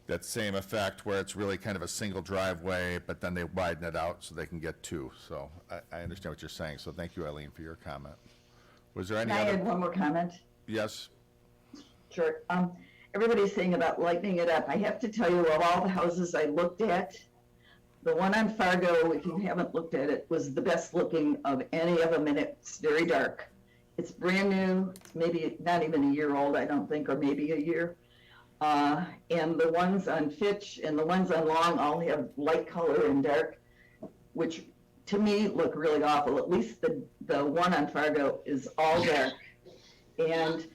effect, where it's really kind of a single driveway, but then they widen it out so they can get two. So I understand what you're saying, so thank you, Eileen, for your comment. Was there any Can I other? add one more comment? Yes? Sure. Everybody's saying about lightening it up. I have to tell you, of all the houses I looked at, the one on Fargo, if you haven't looked at it, was the best looking of any of them, and it's very dark. It's brand new. It's maybe not even a year old, I don't think, or maybe a year. And the ones on Fitch and the ones on Long all have light color and dark, which to me look really awful. At least the one on Fargo is all dark. And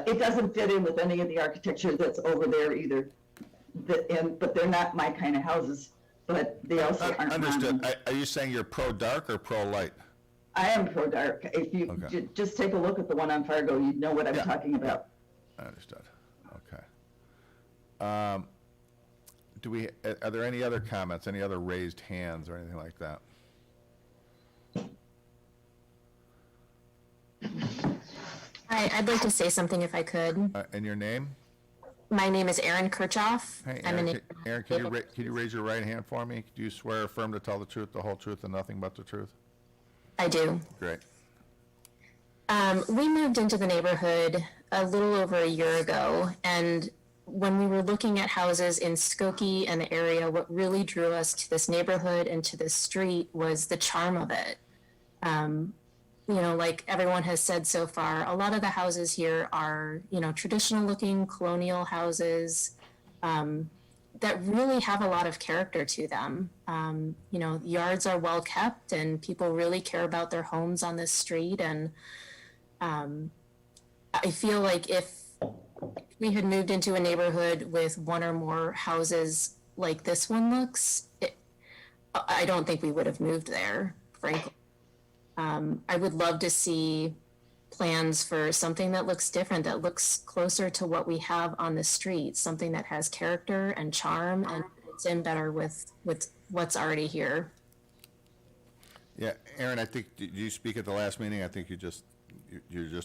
it doesn't fit in with any of the architecture that's over there either. But they're not my kind of houses. But they also aren't. Understood. Are you saying you're pro-dark or pro-light? I am pro-dark. If you just take a look at the one on Fargo, you'd know what I'm talking about. I understood. Okay. Are there any other comments, any other raised hands or anything like that? I'd like to say something if I could. And your name? My name is Erin Kirchhoff. Hey, I'm Aaron, can you raise your right hand for me? Do you swear or affirm to tell the truth, the whole truth, and nothing but the truth? I do. Great. We moved into the neighborhood a little over a year ago, and when we were looking at houses in Skokie and the area, what really drew us to this neighborhood and to this street was the charm of it. Like everyone has said so far, a lot of the houses here are, traditional looking colonial houses that really have a lot of character to them. Yards are well kept and people really care about their homes on this street. And I feel like if we had moved into a neighborhood with one or more houses like this one looks, I don't think we would have moved there, frankly. I would love to see plans for something that looks different, that looks closer to what we have on the street, something that has character and charm and fits in better with what's already here. Yeah, Aaron, I think, did you speak at the last meeting? I think you just.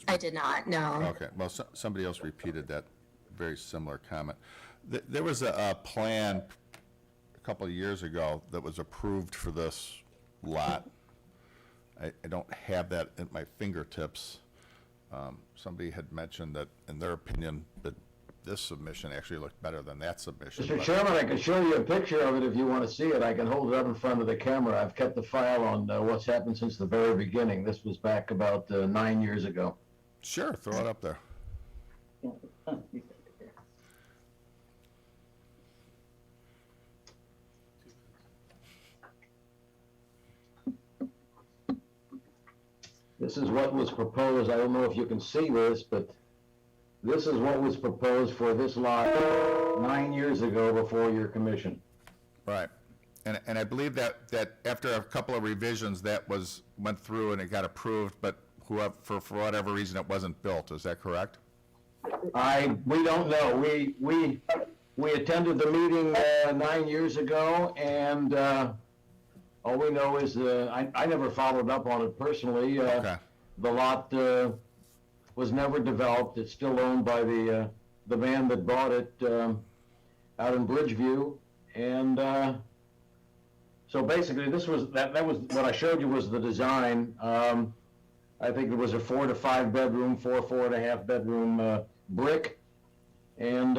I did not, no. Okay, well, somebody else repeated that very similar comment. There was a plan a couple of years ago that was approved for this lot. I don't have that at my fingertips. Somebody had mentioned that, in their opinion, that this submission actually looked better than that submission. Mr. Chairman, I can show you a picture of it if you want to see it. I can hold it up in front of the camera. I've kept the file on what's happened since the very beginning. This was back about 9 years ago. Sure, throw it up there. This is what was proposed. I don't know if you can see this, but this is what was proposed for this lot 9 years ago before your commission. Right. And I believe that after a couple of revisions, that went through and it got approved, but for whatever reason, it wasn't built. Is that correct? We don't know. We attended the meeting 9 years ago, and all we know is I never followed up on it personally. Okay. The lot was never developed. It's still owned by the man that bought it out in Bridgeview, and so basically this was that was what I showed you was the design. I think it was a 4 to 5 bedroom, 4.5 bedroom brick, and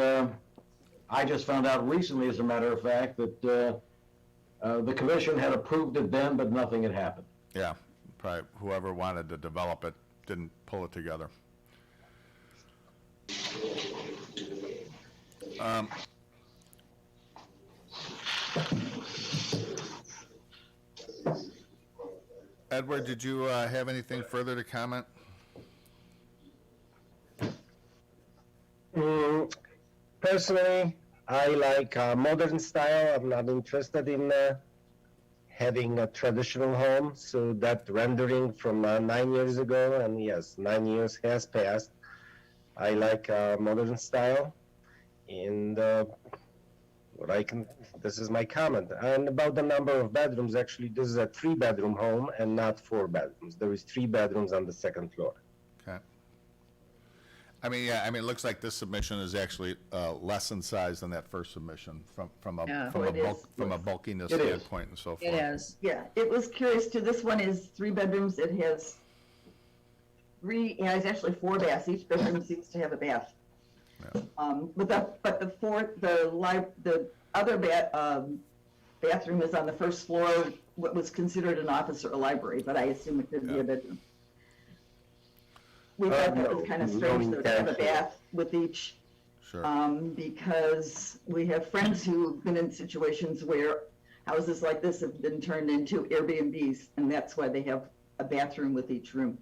I just found out recently, as a matter of fact, that the commission had approved it then, but nothing had happened. Yeah, probably whoever wanted to develop it didn't pull it together. Edward, did you have anything further to comment? Personally, I like modern style. I'm not interested in having a traditional home. So that rendering from 9 years ago, and yes, 9 years has passed. I like modern style, and what I can. This is my comment. And about the number of bedrooms, actually, this is a 3-bedroom home and not 4 bedrooms. There is 3 bedrooms on the second floor. Okay. I mean, yeah, I mean, it looks like this submission is actually less in size than that first submission from a bulkiness It is. standpoint and so forth. It is. Yeah, it was curious too. This one is 3 bedrooms. It has it's actually 4 baths. Each bedroom seems to have a bath. Yeah. But the other bathroom is on the first floor, what was considered an office or a library, but I assume it could be a bedroom. We thought that was kind of strange though, to have a bath with each. Sure. Because we have friends who've been in situations where houses like this have been turned into Airbnbs, and that's why they have a bathroom with each room.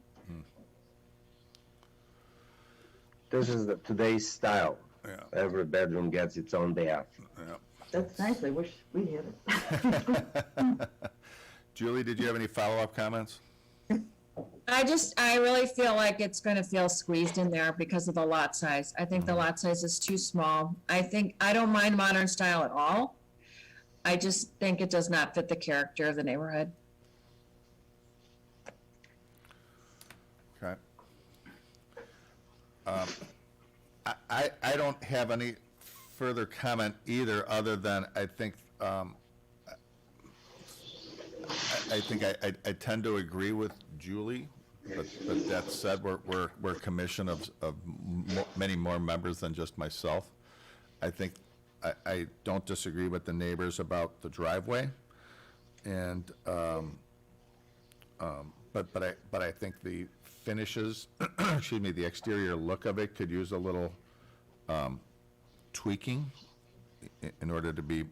This is today's style. Yeah. Every bedroom gets its own bath. Yeah. That's nice. I wish we had it. Julie, did you have any follow-up comments? I really feel like it's gonna feel squeezed in there because of the lot size. I think the lot size is too small. I don't mind modern style at all. I just think it does not fit the character of the neighborhood. Okay. I don't have any further comment either, other than I think I tend to agree with Julie, but that said, we're a commission of many more members than just myself. I think I don't disagree with the neighbors about the driveway, and but I think the finishes, excuse me, the exterior look of it could use a little tweaking in order to be,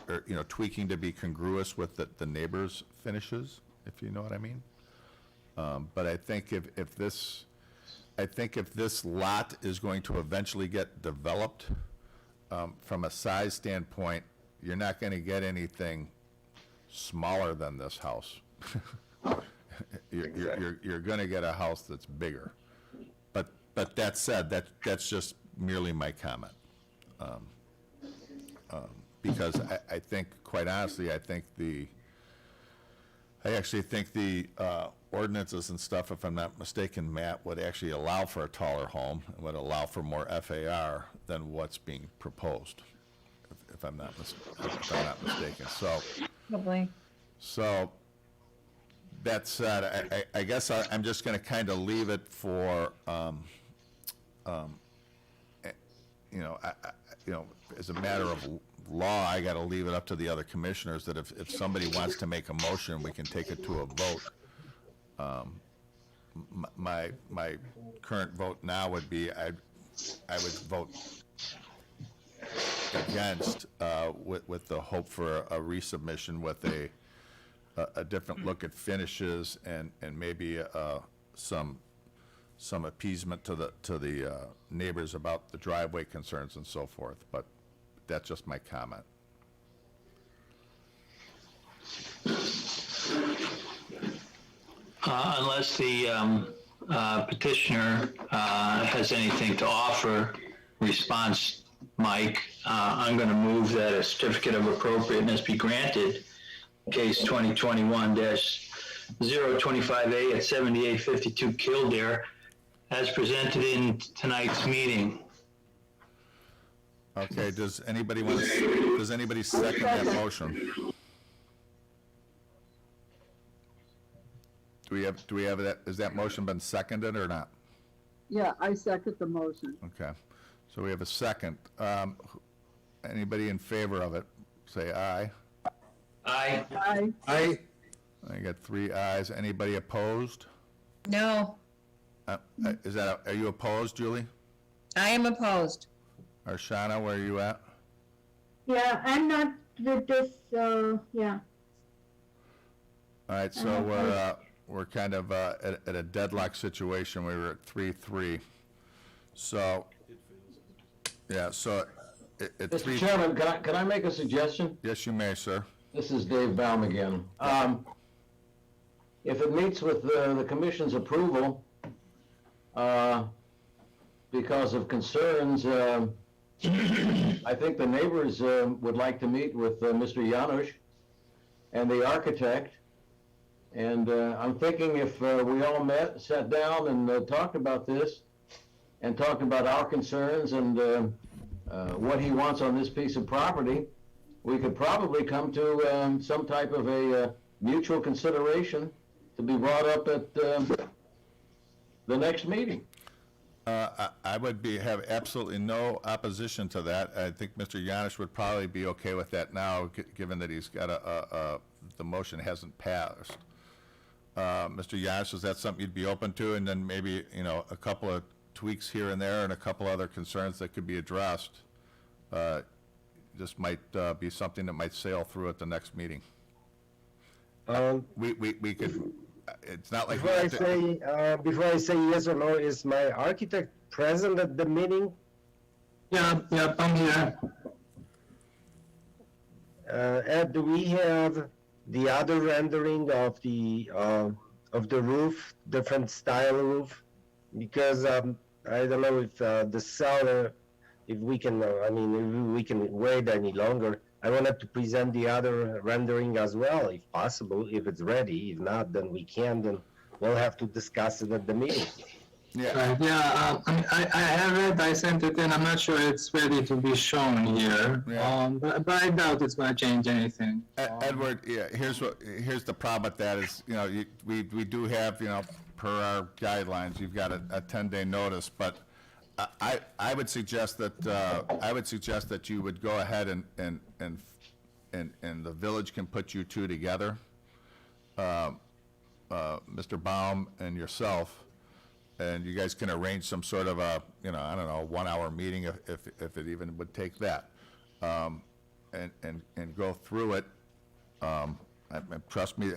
or, tweaking to be congruous with the neighbors' finishes, if you know what I mean. But I think if this lot is going to eventually get developed, from a size standpoint, you're not going to get anything smaller than this house. You're going to get a house that's bigger. But that said, that's just merely my comment. Because I think, quite honestly, I actually think the ordinances and stuff, if I'm not mistaken, Matt, would actually allow for a taller home, and would allow for more FAR than what's being proposed, if I'm not mistaken. So, Probably. so that said, I guess I'm just going to kind of leave it for, as a matter of law, I got to leave it up to the other commissioners that if somebody wants to make a motion, we can take it to a vote. My current vote now would be I would vote against, with the hope for a resubmission with a different look at finishes and maybe some appeasement to the neighbors about the driveway concerns and so forth. But that's just my comment. Unless the petitioner has anything to offer, response, Mike, I'm going to move that a certificate of appropriateness be granted, case 2021-025A at 7852 Kildare, as presented in tonight's meeting. Okay, does anybody second that motion? Do we have that, has that motion been seconded or not? Yeah, I second the motion. Okay, so we have a second. Anybody in favor of it, say aye. Aye. Aye. I, I got 3 ayes. Anybody opposed? No, Are you opposed, Julie? I am opposed. Arshana, where are you at? Yeah, I'm not with this, yeah. All right, so we're kind of at a deadlock situation. We were at 3-3. So, yeah, so at Mr. 3. Chairman, can I make a suggestion? Yes, you may, sir. This is Dave Baum again. If it meets with the commission's approval, because of concerns, I think the neighbors would like to meet with Mr. Janusz and the architect. And I'm thinking if we all sat down and talked about this and talked about our concerns and what he wants on this piece of property, we could probably come to some type of a mutual consideration to be brought up at the next meeting. I would have absolutely no opposition to that. I think Mr. Janusz would probably be okay with that now, given that he's got the motion hasn't passed. Mr. Janusz, is that something you'd be open to? And then maybe, a couple of tweaks here and there and a couple other concerns that could be addressed. This might be something that might sail through at the next meeting. We could, it's not like. Before I say yes or no, is my architect present at the meeting? Yeah, I'm here. Ed, do we have the other rendering of the roof, different style roof? Because I don't know if the seller, if we can wait any longer. I wanted to present the other rendering as well, if possible, if it's ready. If not, then we can. Then we'll have to discuss it at the meeting. Yeah. I have it. I sent it in. I'm not sure it's ready to be shown here. Yeah. But I doubt it's going to change anything. Edward, yeah, here's the problem with that is, we do have, per our guidelines, you've got a 10-day notice, but I would suggest that you would go ahead and the village can put you two together, Mr. Baum and yourself, and you guys can arrange some sort of a, I don't know, 1-hour meeting if it even would take that, and go through it. Trust me,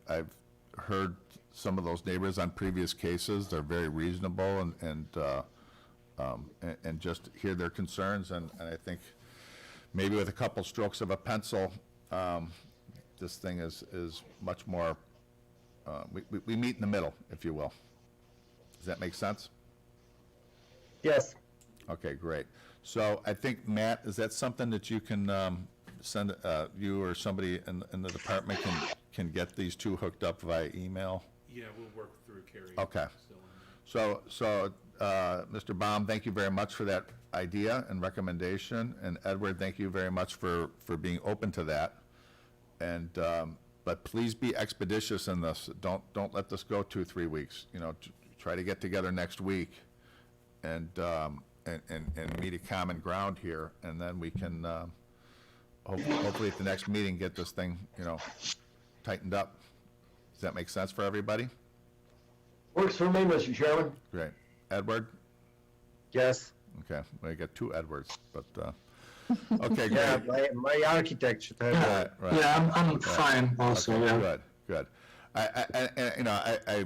I've heard some of those neighbors on previous cases. They're very reasonable and just hear their concerns, and I think maybe with a couple strokes of a pencil, this thing is much more, we meet in the middle, if you will. Does that make sense? Yes. Okay, great. So I think, Matt, is that something that you can send, you or somebody in the department can get these two hooked up via email? Yeah, we'll work through Carrie. Okay. So Mr. Baum, thank you very much for that idea and recommendation, and Edward, thank you very much for being open to that. And but please be expeditious in this. Don't let this go 2-3 weeks. Try to get together next week and meet a common ground here, and then we can hopefully at the next meeting get this thing tightened up. Does that make sense for everybody? Works for me, Mr. Chairman. Great. Edward? Yes. Okay, we got two Edwards, but, okay, great. Yeah, my architect should have that. Right. Yeah, I'm fine also. Okay, Yeah. Good. I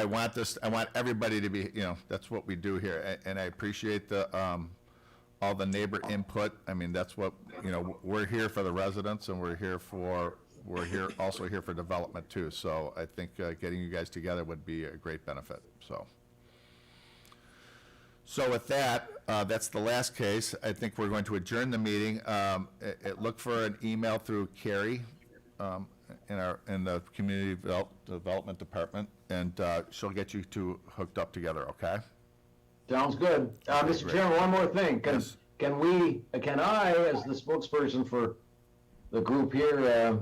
want this, I want everybody to be, that's what we do here, and I appreciate all the neighbor input. I mean, that's what, we're here for the residents, and we're here for we're also here for development too. So I think getting you guys together would be a great benefit, so. So with that, that's the last case. I think we're going to adjourn the meeting. Look for an email through Carrie in the Community Development Department, and she'll get you two hooked up together, okay? Sounds good. Mr. Great. Chairman, one more thing. Yes. Can I, as the spokesperson for the group here,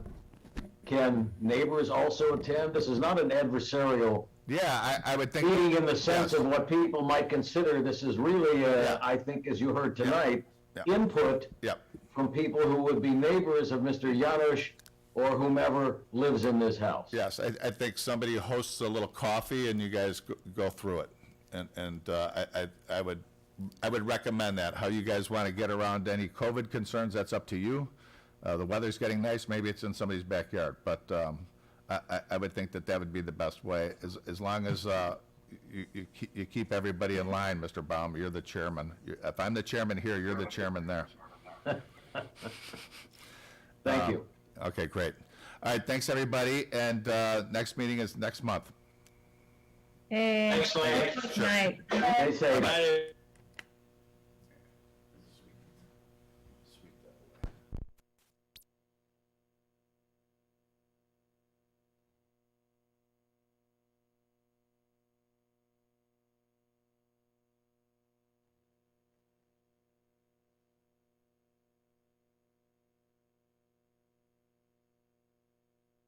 can neighbors also attend? This is not an adversarial Yeah, I would think. meeting in the sense yes. of what people might consider. This is really, I think, as you heard tonight, input Yep. from people who would be neighbors of Mr. Janusz or whomever lives in this house. Yes, I think somebody hosts a little coffee and you guys go through it. And I would recommend that. How you guys want to get around any COVID concerns, that's up to you. The weather's getting nice, maybe it's in somebody's backyard, but I would think that would be the best way, as long as you keep everybody in line, Mr. Baum. You're the chairman. If I'm the chairman here, you're the chairman there. Thank you. Okay, great. All right, thanks, everybody, and next meeting is next month. Hey. Thanks, Mike. Good night. Stay safe. Bye.